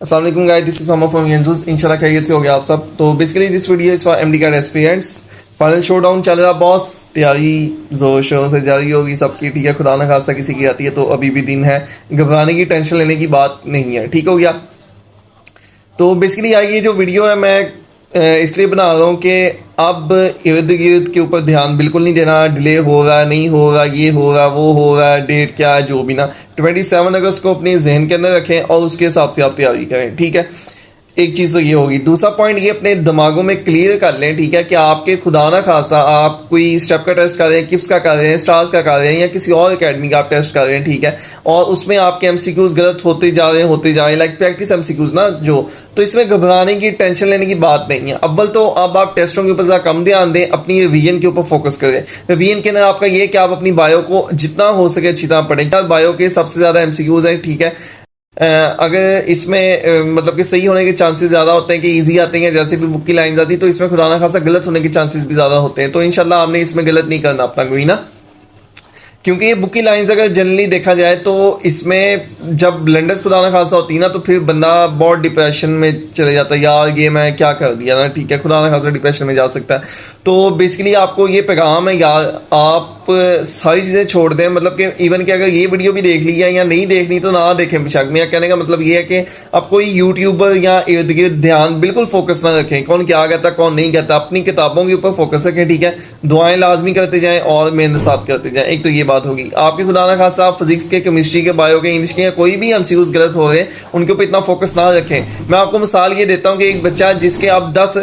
अस्सलाम वालेकुम guys, this is Samar from येंजूस। इंशाल्लाह खैरियत से हो गया आप सब। तो basically this video is for MDCAT aspirants. Final showdown चल रहा बॉस, तैयारी जोर शोर से जारी होगी सबकी, ठीक है। खुदा ना खास्ता किसी की आती है तो अभी भी दिन है, घबराने की टेंशन लेने की बात नहीं है, ठीक हो गया। तो बेसिकली यार ये जो वीडियो है मैं इसलिए बना रहा हूँ कि अब इर्द गिर्द के ऊपर ध्यान बिल्कुल नहीं देना। डिले होगा नहीं होगा, ये होगा वो होगा, डेट क्या है जो भी ना, 27 अगस्त को अपने जहन के अंदर रखें और उसके हिसाब से आप तैयारी करें, ठीक है। एक चीज़ तो ये होगी। दूसरा पॉइंट ये अपने दिमागों में क्लियर कर लें, ठीक है, कि आपके खुदा ना खासा आप कोई स्टेप का टेस्ट कर रहे हैं, किप्स का कर रहे हैं, स्टार्स का कर रहे हैं या किसी और अकेडमी का आप टेस्ट कर रहे हैं, ठीक है, और उसमें आपके एमसीक्यूज गलत होते जा रहे हैं लाइक प्रैक्टिस एमसीक्यूज ना जो, तो इसमें घबराने की टेंशन लेने की बात नहीं है। अव्वल तो अब आप टेस्टों के ऊपर ज़रा कम ध्यान दें, अपनी रिवीजन के ऊपर फोकस करें। रिवीजन के अंदर आपका ये कि आप अपनी बायो को जितना हो सके अच्छी तरह पढ़ें। बायो के सबसे ज़्यादा एमसीक्यूज हैं, ठीक है। अगर इसमें मतलब कि सही होने के चांसेस ज़्यादा होते हैं कि इजी आते हैं, जैसे भी बुक की लाइंस आती है, तो इसमें खुदा ना खासा गलत होने के चांसेस भी ज़्यादा होते हैं। तो इंशाल्लाह आपने इसमें गलत नहीं करना अपना कोई ना, क्योंकि ये बुक की लाइंस अगर जनरली देखा जाए तो इसमें जब ब्लंडर्स खुदा ना खासा होती है ना, तो फिर बंदा बहुत डिप्रेशन में चले जाता है, यार ये मैं क्या कर दिया ना, ठीक है, खुदा ना खासा डिप्रेशन में जा सकता है। तो बेसिकली आपको ये पैगाम है यार, आप सारी चीज़ें छोड़ दें। मतलब कि इवन कि अगर ये वीडियो भी देख ली है या नहीं देखनी तो ना देखें बेशक। मेरा कहने का मतलब ये है कि आप कोई यूट्यूबर या इर्द गिर्द ध्यान बिल्कुल फोकस ना रखें, कौन क्या कहता कौन नहीं कहता। अपनी किताबों के ऊपर फोकस रखें, ठीक है। दुआएं लाजमी करते जाएं और मेहनत साथ करते जाएं। एक तो ये बात होगी आपकी। खुदा ना खासा आप फिजिक्स के, केमिस्ट्री के, बायो के, इंग्लिश के कोई भी एमसीक्यूज गलत हो रहे उनके ऊपर इतना फोकस ना रखें। मैं आपको मिसाल ये देता हूँ कि एक बच्चा जिसके आप 10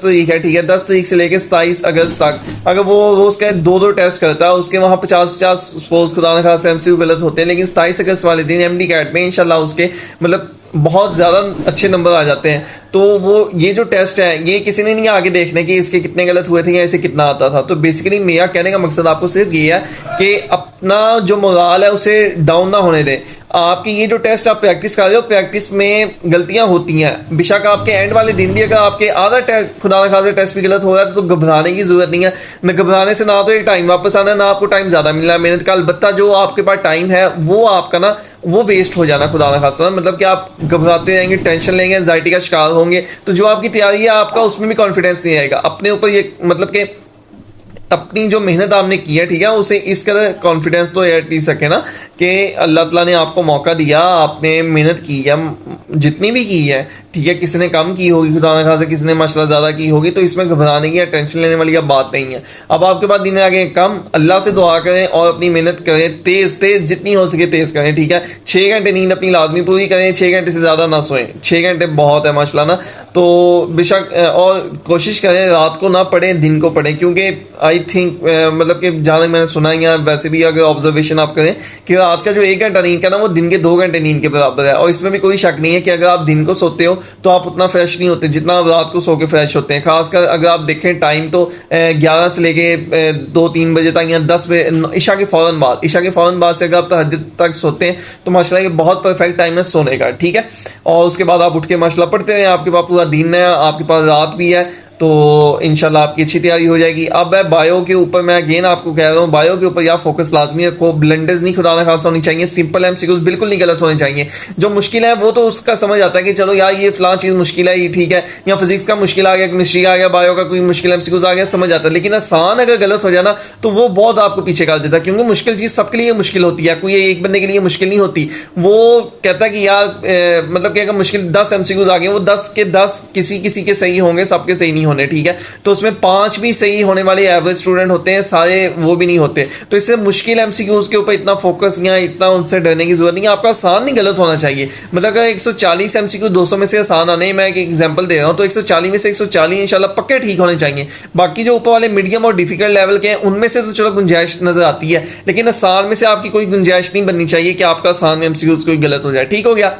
तारीख है, ठीक है, 10 तारीख से लेकर 27 अगस्त तक अगर वो रोज का 2-2 टेस्ट करता है, उसके वहाँ 50-50 सपोज खुदा ना खासा एमसीक्यू गलत होते हैं, लेकिन 27 अगस्त वाले दिन एमडी कैट में इंशाल्लाह उसके मतलब बहुत ज़्यादा अच्छे नंबर आ जाते हैं। तो वो ये जो टेस्ट है ये किसी ने नहीं आगे देखने कि इसके कितने गलत हुए थे या इसे कितना आता था। तो बेसिकली मेरा कहने का मकसद आपको सिर्फ ये है कि अपना जो मोराल है उसे डाउन ना होने दें। आपकी ये जो टेस्ट आप प्रैक्टिस कर रहे हो, प्रैक्टिस में गलतियां होती हैं बेशक। आपके एंड वाले दिन भी अगर आपके आधा टेस्ट खुदा ना खासा टेस्ट भी गलत हो रहा है तो घबराने की जरूरत नहीं है। न घबराने से ना तो एक टाइम वापस आना, ना आपको टाइम ज़्यादा मिलना है मेहनत का। अलबत्ता जो आपके पास टाइम है वो आपका ना वो वेस्ट हो जाना खुदा ना खासा। मतलब कि आप घबराते रहेंगे, टेंशन लेंगे, एंजाइटी का शिकार होंगे, तो जो आपकी तैयारी है आपका उसमें भी कॉन्फिडेंस नहीं आएगा अपने ऊपर। ये मतलब कि अपनी जो मेहनत आपने की है, ठीक है, उसे इस कदर कॉन्फिडेंस तो एट सके ना कि अल्लाह ताला ने आपको मौका दिया, आपने मेहनत की है जितनी भी की है, ठीक है। किसी ने कम की होगी खुदा ना खासा, किसी ने माशाल्लाह ज़्यादा की होगी, तो इसमें घबराने की या टेंशन लेने वाली या बात नहीं है। अब आपके पास दिन आगे कम, अल्लाह से दुआ करें और अपनी मेहनत करें, तेज़ जितनी हो सके तेज़ करें, ठीक है। 6 घंटे नींद अपनी लाजमी पूरी करें, 6 घंटे से ज़्यादा ना सोएं, 6 घंटे बहुत है माशाल्लाह ना। तो बेशक और कोशिश करें रात को ना पढ़ें, दिन को पढ़ें, क्योंकि आई थिंक मतलब कि जहाँ मैंने सुना या वैसे भी अगर ऑब्जर्वेशन आप करें कि रात का जो 1 घंटा नींद का ना वो दिन के 2 घंटे नींद के बराबर है। और इसमें भी कोई शक नहीं है कि अगर आप दिन को सोते हो तो आप उतना फ्रेश नहीं होते जितना आप रात को सो के फ्रेश होते हैं। खासकर अगर आप देखें टाइम तो 11 से लेके 2-3 बजे तक या 10 बजे ईशा के फ़ौरन बाद से अगर आप तहज्जुद तक सोते हैं तो माशाल्लाह ये बहुत परफेक्ट टाइम है सोने का, ठीक है। और उसके बाद आप उठ के माशाल्लाह पढ़ते हैं, आपके पास पूरा दिन है, आपके पास रात भी है, तो इंशाल्लाह आपकी अच्छी तैयारी हो जाएगी। अब है बायो के ऊपर, मैं अगेन आपको कह रहा हूँ बायो के ऊपर या फोकस लाजमी रखो। ब्लंडर्स नहीं खुदा ना खासा होनी चाहिए, सिंपल एमसीक्यूज बिल्कुल नहीं गलत होने चाहिए। जो मुश्किल है वो तो उसका समझ आता है कि चलो यार ये फलां चीज़ मुश्किल है, ये ठीक है, या फिजिक्स का मुश्किल आ गया, केमिस्ट्री का आ गया, बायो का कोई मुश्किल एमसीक्यूज आ गया, समझ आता है। लेकिन आसान अगर गलत हो जाना तो वो बहुत आपको पीछे कर देता है, क्योंकि मुश्किल चीज़ सबके लिए मुश्किल होती है, कोई एक बंदे के लिए मुश्किल नहीं होती। वो कहता है कि यार मतलब कि अगर मुश्किल 10 एमसीक्यूज आ गए, वो 10 के 10 किसी के सही होंगे, सबके सही नहीं होने, ठीक है। तो उसमें 5 भी सही होने वाले एवरेज स्टूडेंट होते हैं, सारे वो भी नहीं होते। तो इससे मुश्किल एमसीक्यूज के ऊपर इतना फोकस या इतना उनसे डरने की जरूरत नहीं है। आपका आसान नहीं गलत होना चाहिए। मतलब अगर 140 एमसीक्यू 200 में से आसान आने, मैं एक एग्जांपल दे रहा हूँ, तो 140 में से 140 इंशाल्लाह पक्के ठीक होने चाहिए। बाकी जो ऊपर वाले मीडियम और डिफिकल्ट लेवल के हैं उनमें से तो चलो गुंजाइश नजर आती है, लेकिन आसान में से आपकी कोई गुंजाइश नहीं बननी चाहिए कि आपका आसान एमसीक्यूज कोई गलत हो जाए, ठीक हो गया।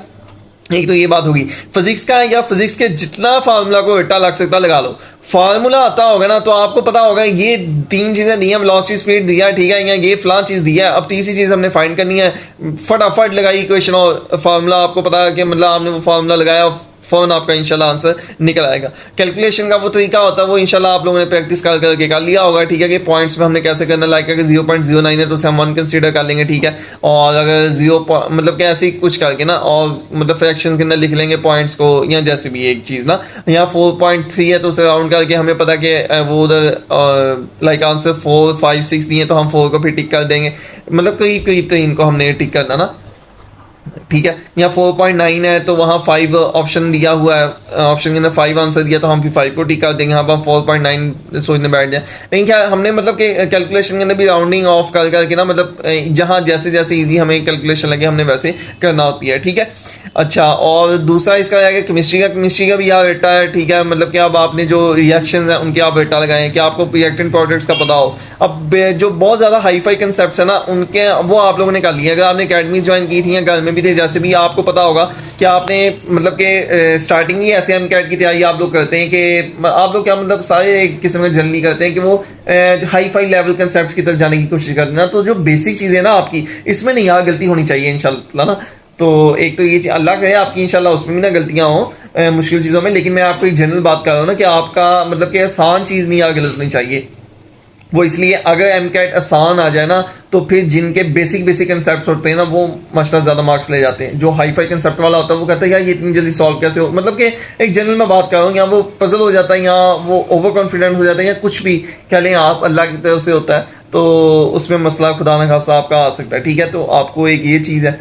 एक तो ये बात होगी। फिजिक्स का है या फिजिक्स के जितना फार्मूला को रट्टा लग सकता लगा लो। फार्मूला आता होगा ना तो आपको पता होगा ये 3 चीज़ें दी हैं, वेलोसिटी स्पीड दिया है, ठीक है, या ये फलां चीज़ दिया है। अब तीसरी चीज़ हमने फाइंड करनी है, फटाफट लगाई इक्वेशन और फार्मूला, आपको पता है कि मतलब आपने वो फार्मूला लगाया, फ़ौरन आपका इंशाल्लाह आंसर निकल आएगा। कैलकुलेशन का वो तरीका होता है, वो इंशाल्लाह आप लोगों ने प्रैक्टिस कर करके कर लिया होगा, ठीक है, कि पॉइंट्स में हमने कैसे करना, लाइक अगर 0.09 है तो उसे हम 1 कंसीडर कर लेंगे, ठीक है, और अगर 0 मतलब कि ऐसे ही कुछ करके ना, और मतलब फ्रैक्शंस के अंदर लिख लेंगे पॉइंट्स को, या जैसे भी एक चीज़ ना, यहाँ 4.3 है तो उसे राउंड करके हमें पता कि वो उधर लाइक आंसर 4, 5, 6 दिए तो हम 4 को फिर टिक कर देंगे, मतलब करीब करीब तो इनको हमने टिक करना ना, ठीक है। यहाँ 4.9 है तो वहाँ 5 ऑप्शन दिया हुआ है, ऑप्शन के अंदर 5 आंसर दिया तो हम फिर 5 को टिक कर देंगे, यहाँ पर हम 4.9 सोचने बैठ जाए। लेकिन क्या हमने मतलब कि कैलकुलेशन के अंदर भी राउंडिंग ऑफ कर करके ना, मतलब जहाँ जैसे जैसे इजी हमें कैलकुलेशन लगे हमने वैसे करना होती है, ठीक है। अच्छा, और दूसरा इसका है केमिस्ट्री का भी यार रेटा है, ठीक है, मतलब कि अब आपने जो रिएक्शन है उनके आप रेटा लगाएं कि आपको रिएक्टेंट प्रोडक्ट्स का पता हो। अब जो बहुत ज़्यादा हाई फाई कंसेप्ट है ना उनके, वो आप लोगों ने कर लिया। अगर आपने अकेडमी ज्वाइन की थी या घर में भी थे, जैसे भी आपको पता होगा कि आपने मतलब कि स्टार्टिंग ही ऐसे हम कैट की तैयारी आप लोग करते हैं कि आप लोग क्या मतलब सारे किस्म में जनरली करते हैं कि वो हाई फाई लेवल कंसेप्ट की तरफ जाने की कोशिश करते हैं ना, तो जो बेसिक चीज़ें ना आपकी इसमें नहीं यार गलती होनी चाहिए इंशाल्लाह ना। तो एक तो ये चीज़ अल्लाह करे आपकी इंशाल्लाह उसमें भी ना गलतियां हो मुश्किल चीज़ों में, लेकिन मैं आपको एक जनरल बात कर रहा हूँ ना कि आपका मतलब कि आसान चीज़ नहीं यार गलत नहीं चाहिए। वो इसलिए अगर एमकैट आसान आ जाए ना तो फिर जिनके बेसिक कंसेप्ट होते हैं ना वो माशाल्लाह ज्यादा मार्क्स ले जाते हैं। जो हाई फाई कंसेप्ट वाला होता है वो कहता है यार ये इतनी जल्दी सॉल्व कैसे हो, मतलब कि एक जनरल में बात कर रहा हूँ, यहाँ वो पजल हो जाता है, यहाँ वो ओवर कॉन्फिडेंट हो जाता है, या कुछ भी कह लें आप, अल्लाह की तरफ से होता है, तो उसमें मसला खुदा न खास्ता आपका आ सकता है, ठीक है। तो आपको एक ये चीज़ है।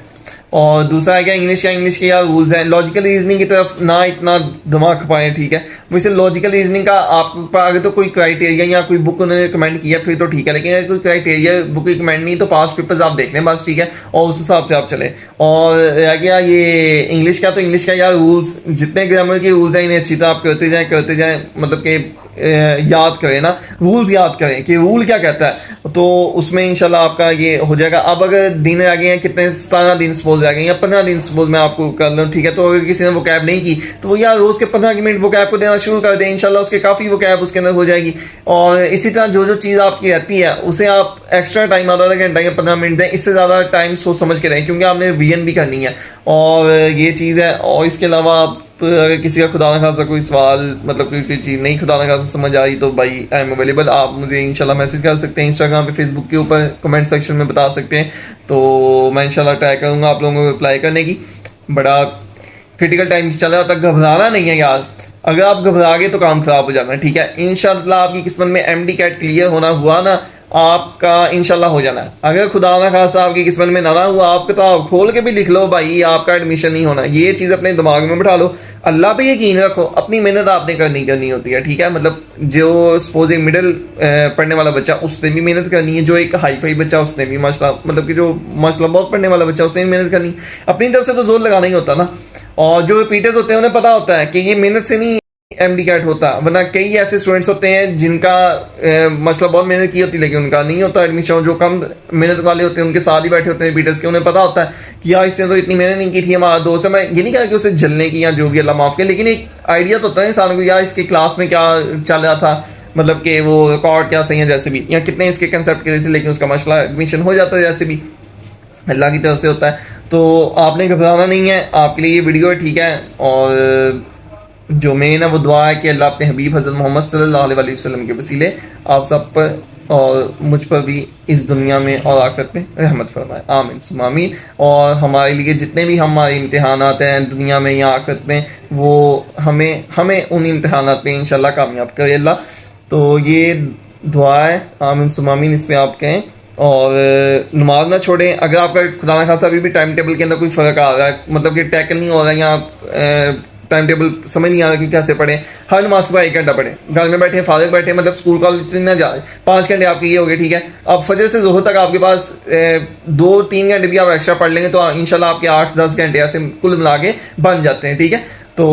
और दूसरा है क्या, इंग्लिश के यार रूल्स हैं, लॉजिकल रीजनिंग की तरफ ना इतना दिमाग खपाएं, ठीक है। वैसे लॉजिकल रीजनिंग का आप अगर तो कोई क्राइटेरिया या कोई बुक उन्होंने कमेंट किया फिर तो ठीक है, लेकिन अगर कोई क्राइटेरिया बुक की कमेंट नहीं तो पास्ट पेपर्स आप देख लें बस, ठीक है, और उस हिसाब से आप चले। और रह गया ये इंग्लिश का, तो इंग्लिश का यार रूल्स जितने ग्रामर के रूल्स हैं इन्हें अच्छी तरह आप करते जाएं, मतलब कि याद करें ना, रूल्स याद करें कि रूल क्या कहता है, तो उसमें इंशाल्लाह आपका ये हो जाएगा। अब अगर दिन रह गए हैं कितने 17 दिन सपोज रह गए या 15 दिन सपोज मैं आपको कर लूँ, ठीक है, तो अगर किसी ने वो कैब नहीं की तो वो यार रोज के 15 मिनट वो कैब को देना शुरू कर दें, इंशाल्लाह उसके काफ़ी वो कैब उसके अंदर हो जाएगी। और इसी तरह जो चीज़ आपकी रहती है उसे आप एक्स्ट्रा टाइम आधा घंटा या 15 मिनट दें, इससे ज़्यादा टाइम सोच समझ के रहें, क्योंकि आपने रिवीजन भी करनी है और ये चीज़ है। और इसके अलावा आप अगर किसी का खुदा ना खासा कोई सवाल मतलब कोई चीज़ नहीं खुदा ना खासा समझ आ रही तो भाई आई एम अवेलेबल, आप मुझे इंशाल्लाह मैसेज कर सकते हैं, इंस्टाग्राम पे, फेसबुक के ऊपर कमेंट सेक्शन में बता सकते हैं, तो मैं इंशाल्लाह ट्राई करूँगा आप लोगों को रिप्लाई करने की। बड़ा क्रिटिकल टाइम चल रहा तक घबराना नहीं है यार, अगर आप घबरा गए तो काम खराब हो जाना है, ठीक है। इंशाल्लाह आपकी किस्मत में एमडी कैट क्लियर होना हुआ ना, आपका इंशाल्लाह हो जाना है। अगर खुदा ना खासा आपकी किस्मत में ना हुआ, आप किताब खोल के भी लिख लो भाई आपका एडमिशन नहीं होना, ये चीज़ अपने दिमाग में बिठा लो, अल्लाह पे यकीन रखो, अपनी मेहनत आपने करनी होती है, ठीक है। मतलब जो सपोज एक मिडिल पढ़ने वाला बच्चा उसने भी मेहनत करनी है, जो एक हाई फाई बच्चा उसने भी माशाल्लाह मतलब कि जो माशाल्लाह बहुत पढ़ने वाला बच्चा उसने भी मेहनत करनी, अपनी तरफ से तो जोर लगाना ही होता ना। और जो रिपीटर्स होते हैं उन्हें पता होता है कि ये मेहनत से नहीं एमडी कैट होता, वरना कई ऐसे स्टूडेंट्स होते हैं जिनका मसला बहुत मेहनत की होती है लेकिन उनका नहीं होता एडमिशन, जो कम मेहनत वाले होते हैं उनके साथ ही बैठे होते हैं रिपीटर्स के, उन्हें पता होता है कि यार इसने तो इतनी मेहनत नहीं की थी, हमारा दोस्त है। मैं ये नहीं कहा कि उसे जलने की या जो भी अल्लाह माफ करे, लेकिन एक आइडिया तो होता है इंसान को यार इसके क्लास में क्या चल रहा था, मतलब कि वो रिकॉर्ड क्या सही है जैसे भी, या कितने इसके कंसेप्ट के थे, लेकिन उसका मसला एडमिशन हो जाता है जैसे भी अल्लाह की तरफ से होता है। तो आपने घबराना नहीं है, आपके लिए ये वीडियो है, ठीक है। और जो मेन है वो दुआ है कि अल्लाह अपने हबीब हज़रत मोहम्मद सल्लल्लाहु अलैहि वसल्लम के वसीले आप सब पर और मुझ पर भी इस दुनिया में और आखिरत में रहमत फरमाए, आमीन सुम्मा आमीन। और हमारे लिए जितने भी हमारे इम्तिहान आते हैं दुनिया में या आखिरत में, वो हमें उन इम्तिहान पे इंशाल्लाह कामयाब करे अल्लाह। तो ये दुआ है, आमीन सुम्मा आमीन, इस पर आप कहें। और नमाज ना छोड़ें। अगर आपका खुदा ना खासा अभी भी टाइम टेबल के अंदर कोई फ़र्क आ रहा है, मतलब कि टैकल नहीं हो रहा है या टाइम टेबल समझ नहीं आ रहा कि कैसे पढ़े, हर नमाज के बाद 1 घंटा पढ़े, घर में बैठे फारिग बैठे, मतलब स्कूल कॉलेज ना जाए, 5 घंटे आपके ये हो गए, ठीक है। अब फजर से ज़ोहर तक आपके पास 2-3 घंटे भी आप एक्स्ट्रा पढ़ लेंगे तो इंशाल्लाह आपके 8-10 घंटे ऐसे कुल मिला के बन जाते हैं, ठीक है। तो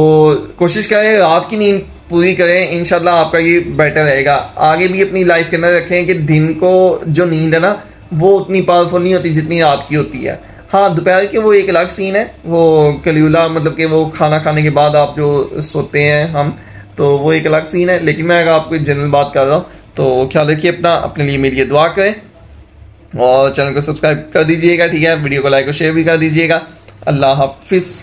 कोशिश करें रात की नींद पूरी करें, इंशाल्लाह आपका ये बेटर रहेगा। आगे भी अपनी लाइफ के अंदर रखें कि दिन को जो नींद है ना वो उतनी पावरफुल नहीं होती जितनी रात की होती है। हाँ, दोपहर के वो एक अलग सीन है, वो कलियुला मतलब कि वो खाना खाने के बाद आप जो सोते हैं हम, तो वो एक अलग सीन है। लेकिन मैं अगर आपको जनरल बात कर रहा हूँ तो ख्याल रखिए अपना, अपने लिए मेरी दुआ करें और चैनल को सब्सक्राइब कर दीजिएगा, ठीक है। वीडियो को लाइक और शेयर भी कर दीजिएगा। अल्लाह हाफिज़।